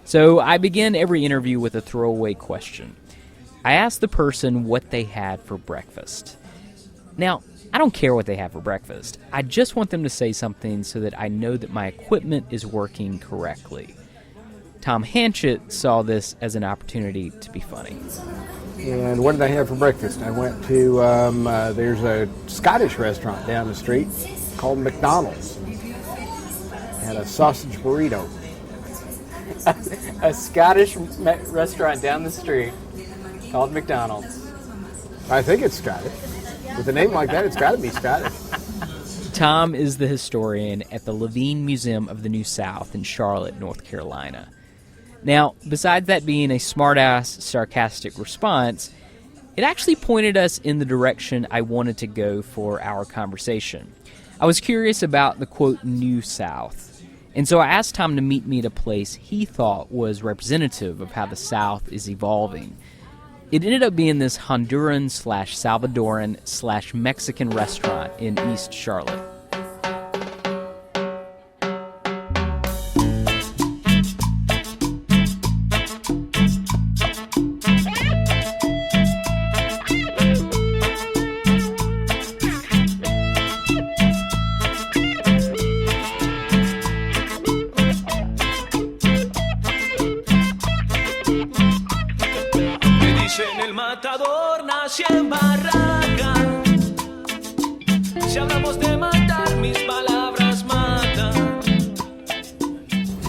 So I begin every interview with a throwaway question. I ask the person what they had for breakfast. Now, I don't care what they have for breakfast. I just want them to say something so that I know that my equipment is working correctly. Tom Hanchett saw this as an opportunity to be funny. And what did I have for breakfast? I went to, there's a Scottish restaurant down the street called McDonald's. Had a sausage burrito. A Scottish restaurant down the street called McDonald's. I think it's Scottish. With a name like that, it's got to be Scottish. Tom is the historian at the Levine Museum of the New South in Charlotte, North Carolina. Now, besides that being a smart-ass, sarcastic response, it actually pointed us in the direction I wanted to go for our conversation. I was curious about the, quote, New South, and so I asked Tom to meet me at a place he thought was representative of how the South is evolving. It ended up being this Honduran-Salvadoran-Mexican restaurant in East Charlotte.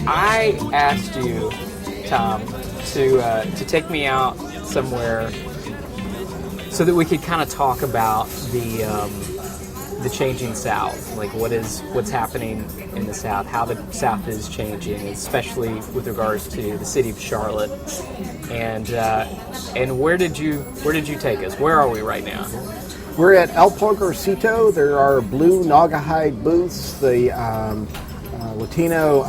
I asked you, Tom, to take me out somewhere so that we could kind of talk about the changing South, like what's happening in the South, how the South is changing, especially with regards to the city of Charlotte, and where did you take us? Where are we right now? We're at El Pulgarcito. There are blue Naugahyde booths. The Latino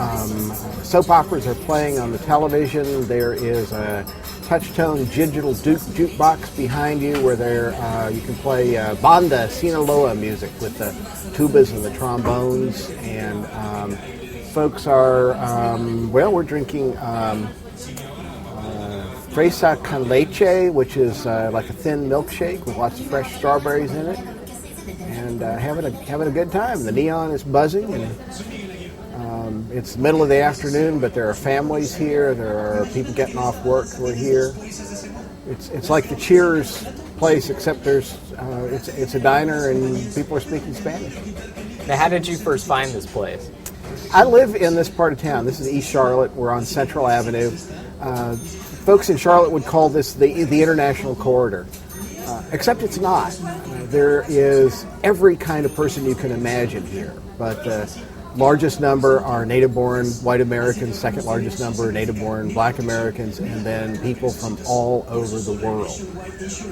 soap operas are playing on the television. There is a touch-tone digital jukebox behind you where you can play banda, Sinaloa music with the tubas and the trombones. And folks are, we're drinking fresa con leche, which is like a thin milkshake with lots of fresh strawberries in it, and having a good time. The neon is buzzing, and it's the middle of the afternoon, but there are families here. There are people getting off work who are here. It's like the Cheers place, except it's a diner and people are speaking Spanish. Now, how did you first find this place? I live in this part of town. This is East Charlotte. We're on Central Avenue. Folks in Charlotte would call this the International Corridor, except it's not. There is every kind of person you can imagine here, but the largest number are native-born white Americans, second largest number are native-born black Americans, and then people from all over the world.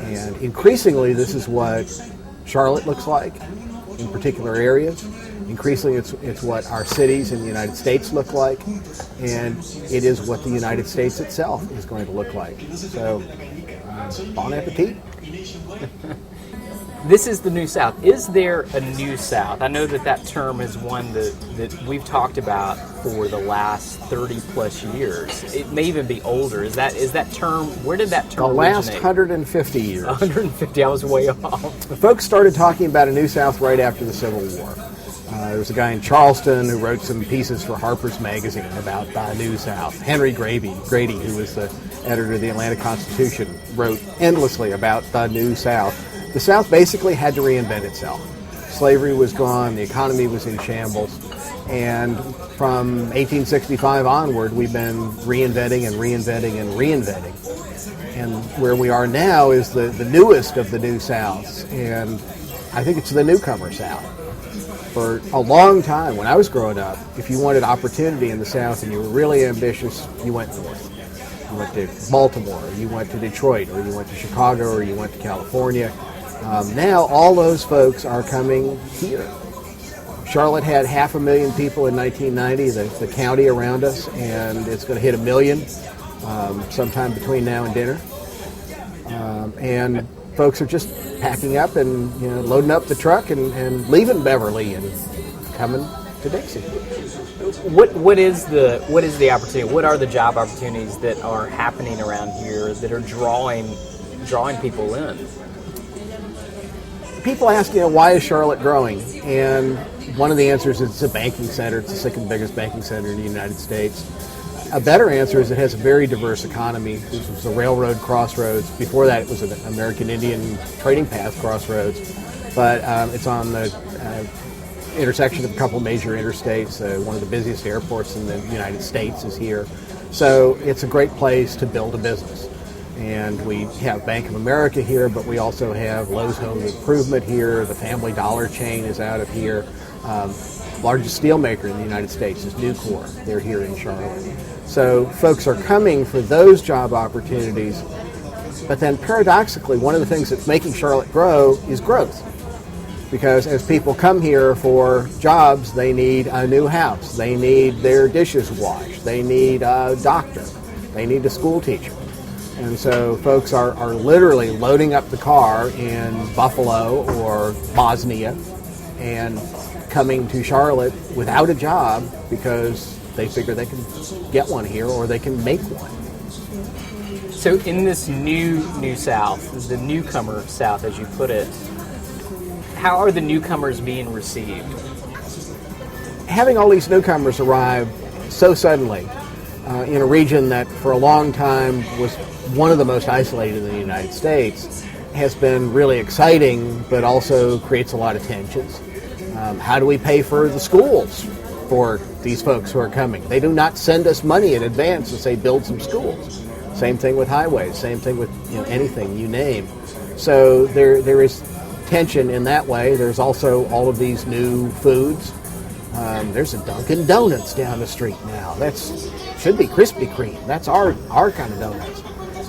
And increasingly, this is what Charlotte looks like in particular areas. Increasingly, it's what our cities in the United States look like, and it is what the United States itself is going to look like. So, bon appetit. This is the New South. Is there a New South? I know that term is one that we've talked about for the last 30 plus years. It may even be older. Is that term, where did that term originate? The last 150 years. 150, I was way off. The folks started talking about a New South right after the Civil War. There was a guy in Charleston who wrote some pieces for Harper's Magazine about the New South. Henry Grady, who was the editor of the Atlanta Constitution, wrote endlessly about the New South. The South basically had to reinvent itself. Slavery was gone, the economy was in shambles, and from 1865 onward, we've been reinventing and reinventing and reinventing. And where we are now is the newest of the New Souths, and I think it's the Newcomer South. For a long time, when I was growing up, if you wanted opportunity in the South and you were really ambitious, you went north. You went to Baltimore, or you went to Detroit, or you went to Chicago, or you went to California. Now all those folks are coming here. Charlotte had 500,000 people in 1990, the county around us, and it's going to hit 1 million sometime between now and dinner. And folks are just packing up and loading up the truck and leaving Beverly and coming to Dixie. What is the opportunity? What are the job opportunities that are happening around here that are drawing people in? People ask, why is Charlotte growing? And one of the answers is it's a banking center. It's the second biggest banking center in the United States. A better answer is it has a very diverse economy. This was a railroad crossroads. Before that, it was an American Indian trading path crossroads. But it's on the intersection of a couple major interstates. One of the busiest airports in the United States is here. So it's a great place to build a business. And we have Bank of America here, but we also have Lowe's Home Improvement here. The Family Dollar chain is out of here. Largest steel maker in the United States is Newcomer. They're here in Charlotte. So folks are coming for those job opportunities. But then paradoxically, one of the things that's making Charlotte grow is growth. Because as people come here for jobs, they need a new house. They need their dishes washed. They need a doctor. They need a school teacher. And so folks are literally loading up the car in Buffalo or Bosnia and coming to Charlotte without a job because they figure they can get one here or they can make one. So in this new South, the Newcomer South, as you put it, how are the newcomers being received? Having all these newcomers arrive so suddenly in a region that for a long time was one of the most isolated in the United States has been really exciting, but also creates a lot of tensions. How do we pay for the schools for these folks who are coming? They do not send us money in advance to say build some schools. Same thing with highways, same thing with anything you name. So there is tension in that way. There's also all of these new foods. There's a Dunkin' Donuts down the street now. That's should be Krispy Kreme. That's our kind of donuts.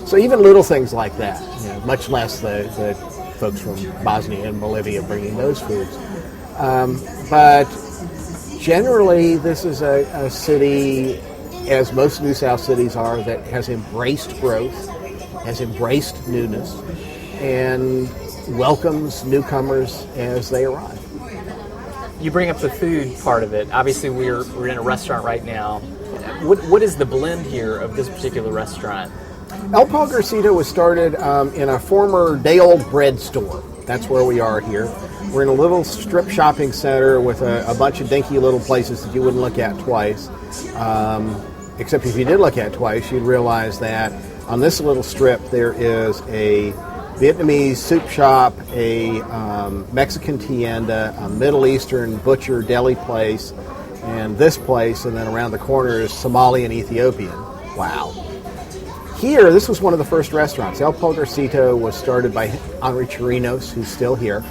So even little things like that, much less the folks from Bosnia and Bolivia bringing those foods. But generally, this is a city, as most New South cities are, that has embraced growth, has embraced newness, and welcomes newcomers as they arrive. You bring up the food part of it. Obviously, we're in a restaurant right now. What is the blend here of this particular restaurant? El Pulgarcito was started in a former day-old bread store. That's where we are here. We're in a little strip shopping center with a bunch of dinky little places that you wouldn't look at twice. Except if you did look at twice, you'd realize that on this little strip there is a Vietnamese soup shop, a Mexican tienda, a Middle Eastern butcher deli place, and this place, and then around the corner is Somali and Ethiopian. Wow. Here, this was one of the first restaurants. El Pulgarcito was started by Henry Chirinos, who's still here,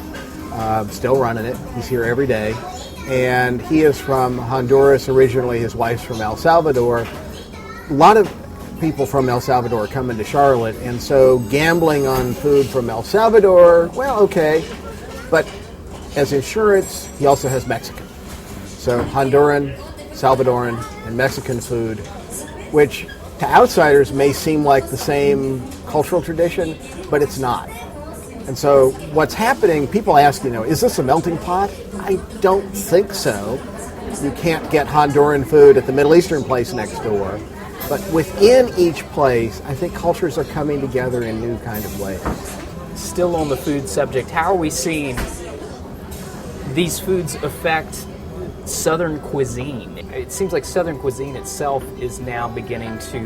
still running it. He's here every day. And he is from Honduras originally. His wife's from El Salvador. A lot of people from El Salvador come into Charlotte, and so gambling on food from El Salvador, well, okay. But as insurance, he also has Mexican. So Honduran, Salvadoran, and Mexican food, which to outsiders may seem like the same cultural tradition, but it's not. And so what's happening, people ask, is this a melting pot? I don't think so. You can't get Honduran food at the Middle Eastern place next door. But within each place, I think cultures are coming together in new kind of ways. Still on the food subject, how are we seeing these foods affect Southern cuisine? It seems like Southern cuisine itself is now beginning to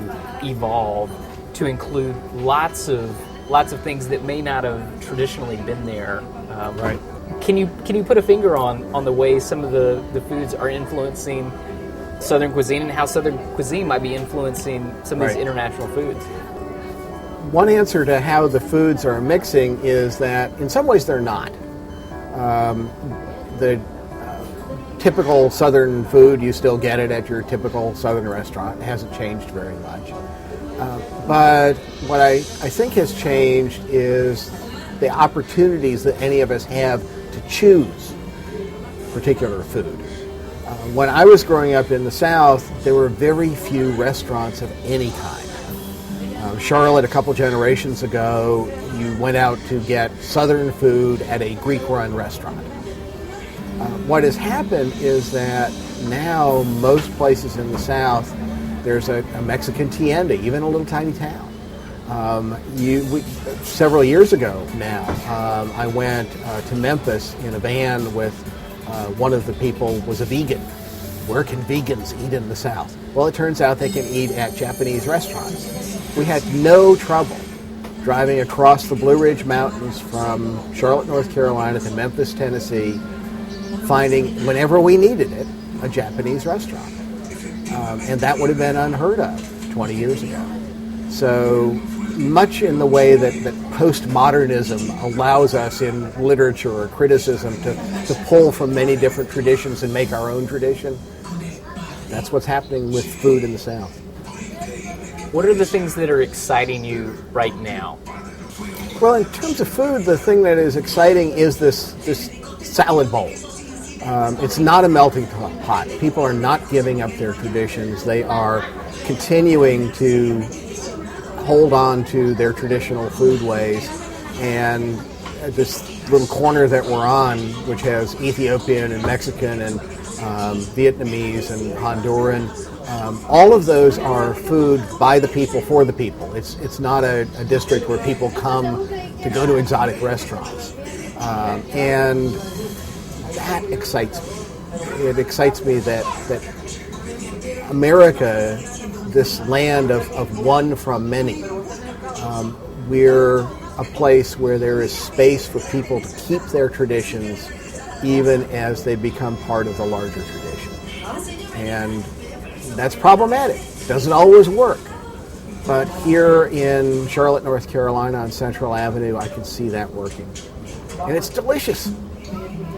evolve to include lots of things that may not have traditionally been there. Right. Can you put a finger on the way some of the foods are influencing Southern cuisine and how Southern cuisine might be influencing some of these international foods? One answer to how the foods are mixing is that in some ways they're not. The typical Southern food, you still get it at your typical Southern restaurant. It hasn't changed very much. But what I think has changed is the opportunities that any of us have to choose particular food. When I was growing up in the South, there were very few restaurants of any kind. Charlotte, a couple generations ago, you went out to get Southern food at a Greek-run restaurant. What has happened is that now most places in the South, there's a Mexican tienda, even a little tiny town. Several years ago now, I went to Memphis in a van with one of the people was a vegan. Where can vegans eat in the South? Well, it turns out they can eat at Japanese restaurants. We had no trouble driving across the Blue Ridge Mountains from Charlotte, North Carolina to Memphis, Tennessee, finding, whenever we needed it, a Japanese restaurant. And that would have been unheard of 20 years ago. So much in the way that postmodernism allows us in literature or criticism to pull from many different traditions and make our own tradition, that's what's happening with food in the South. What are the things that are exciting you right now? Well, in terms of food, the thing that is exciting is this salad bowl. It's not a melting pot. People are not giving up their traditions. They are continuing to hold on to their traditional food ways. And this little corner that we're on, which has Ethiopian and Mexican and Vietnamese and Honduran, all of those are food by the people for the people. It's not a district where people come to go to exotic restaurants. And that excites me. It excites me that America, this land of one from many, we're a place where there is space for people to keep their traditions even as they become part of the larger tradition. And that's problematic. It doesn't always work. But here in Charlotte, North Carolina on Central Avenue, I can see that working. And it's delicious.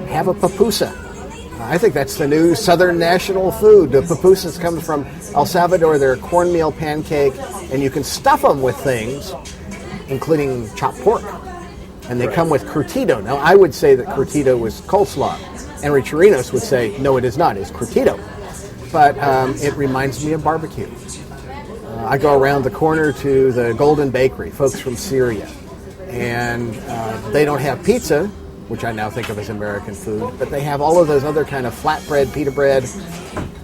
Have a pupusa. I think that's the new Southern national food. The pupusas come from El Salvador. They're a cornmeal pancake, and you can stuff them with things, including chopped pork. And they come with curtido. Now, I would say that curtido was coleslaw. Henry Chirinos would say, no, it is not. It's curtido. But it reminds me of barbecue. I go around the corner to the Golden Bakery, folks from Syria, and they don't have pizza, which I now think of as American food, but they have all of those other kind of flatbread, pita bread,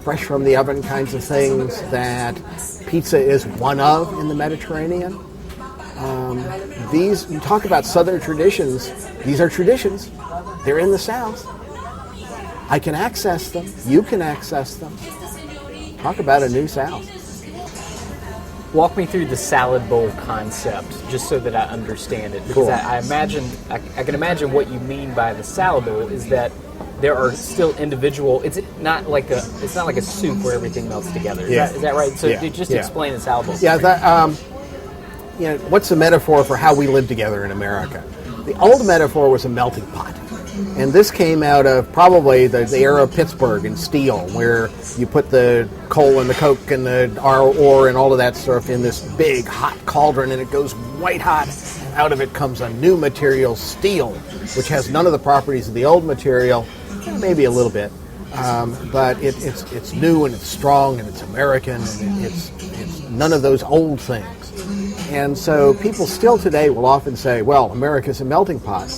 fresh from the oven kinds of things that pizza is one of in the Mediterranean. You talk about Southern traditions, these are traditions. They're in the South. I can access them. You can access them. Talk about a new South. Walk me through the salad bowl concept, just so that I understand it. Because Cool. I can imagine what you mean by the salad bowl is that there are still individual. It's not like a soup where everything melts together. Is that right? So just explain the salad bowl. Yeah. What's the metaphor for how we live together in America? The old metaphor was a melting pot. And this came out of probably the era of Pittsburgh and steel, where you put the coal and the coke and the ore and all of that stuff in this big hot cauldron, and it goes white hot. And out of it comes a new material, steel, which has none of the properties of the old material, maybe a little bit. But it's new and it's strong and it's American, and it's none of those old things. And so people still today will often say, well, America's a melting pot.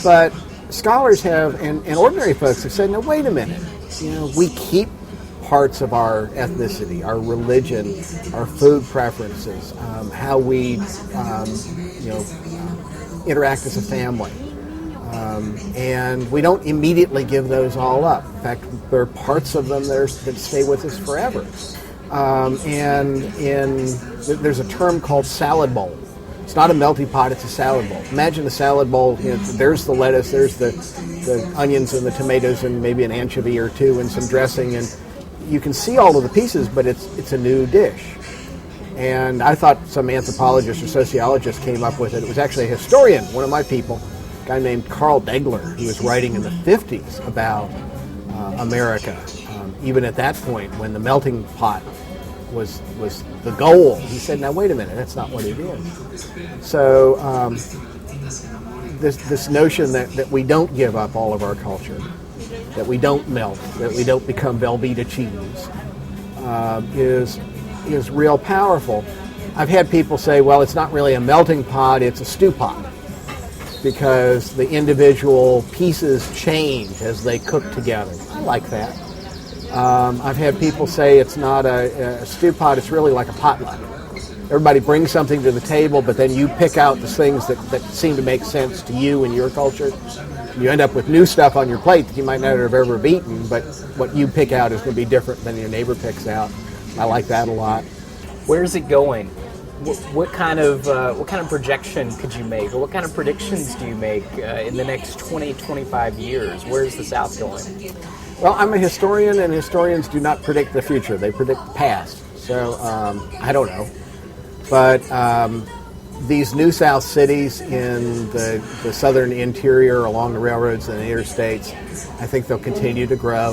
But scholars have, and ordinary folks have said, no, wait a minute. We keep parts of our ethnicity, our religion, our food preferences, how we, interact as a family. And we don't immediately give those all up. In fact, there are parts of them that stay with us forever. There's a term called salad bowl. It's not a melting pot, it's a salad bowl. Imagine a salad bowl, there's the lettuce, there's the onions and the tomatoes and maybe an anchovy or two and some dressing, and you can see all of the pieces, but it's a new dish. And I thought some anthropologist or sociologist came up with it. It was actually a historian, one of my people, a guy named Carl Degler, who was writing in the 50s about America. Even at that point, when the melting pot was the goal, he said, now wait a minute, that's not what it is. So this notion that we don't give up all of our culture, that we don't melt, that we don't become Velveeta cheese, is real powerful. I've had people say, well, it's not really a melting pot, it's a stew pot, because the individual pieces change as they cook together. I like that. I've had people say it's not a stew pot, it's really like a potluck. Everybody brings something to the table, but then you pick out the things that seem to make sense to you and your culture. You end up with new stuff on your plate that you might not have ever eaten, but what you pick out is going to be different than your neighbor picks out. I like that a lot. Where's it going? What kind of projection could you make, or what kind of predictions do you make in the next 20, 25 years? Where's the South going? Well, I'm a historian, and historians do not predict the future. They predict the past. So I don't know. But these New South cities in the southern interior along the railroads and the interstates, I think they'll continue to grow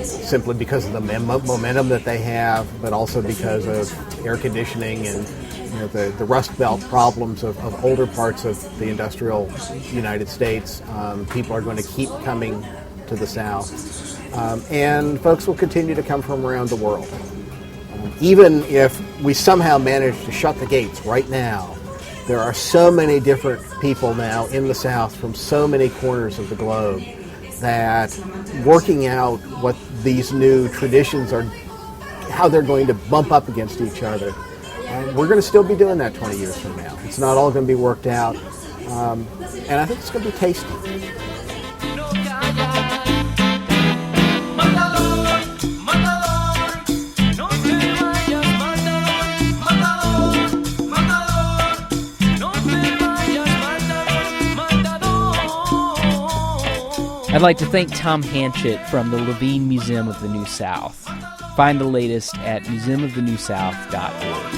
simply because of the momentum that they have, but also because of air conditioning and the Rust Belt problems of older parts of the industrial United States. People are going to keep coming to the South. And folks will continue to come from around the world. Even if we somehow manage to shut the gates right now, there are so many different people now in the South from so many corners of the globe that working out what these new traditions are, how they're going to bump up against each other. And we're going to still be doing that 20 years from now. It's not all going to be worked out. And I think it's going to be tasty. I'd like to thank Tom Hanchett from the Levine Museum of the New South. Find the latest at museumoftheNewSouth.org.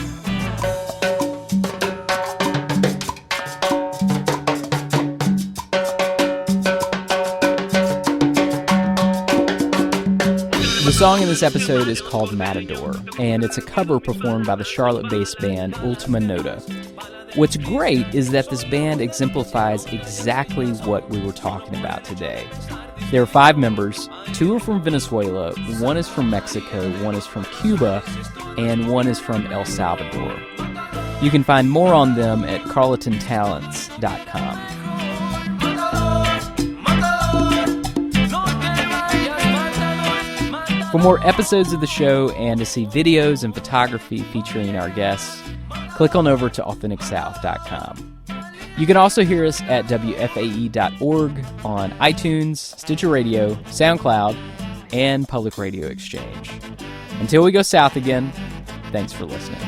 The song in this episode is called Matador, and it's a cover performed by the Charlotte-based band UltimaNota. What's great is that this band exemplifies exactly what we were talking about today. There are 5 members. 2 are from Venezuela, 1 is from Mexico, 1 is from Cuba, and 1 is from El Salvador. You can find more on them at carletontalents.com. For more episodes of the show and to see videos and photography featuring our guests, click on over to AuthenticSouth.com. You can also hear us at WFAE.org on iTunes, Stitcher Radio, SoundCloud, and Public Radio Exchange. Until we go south again, thanks for listening.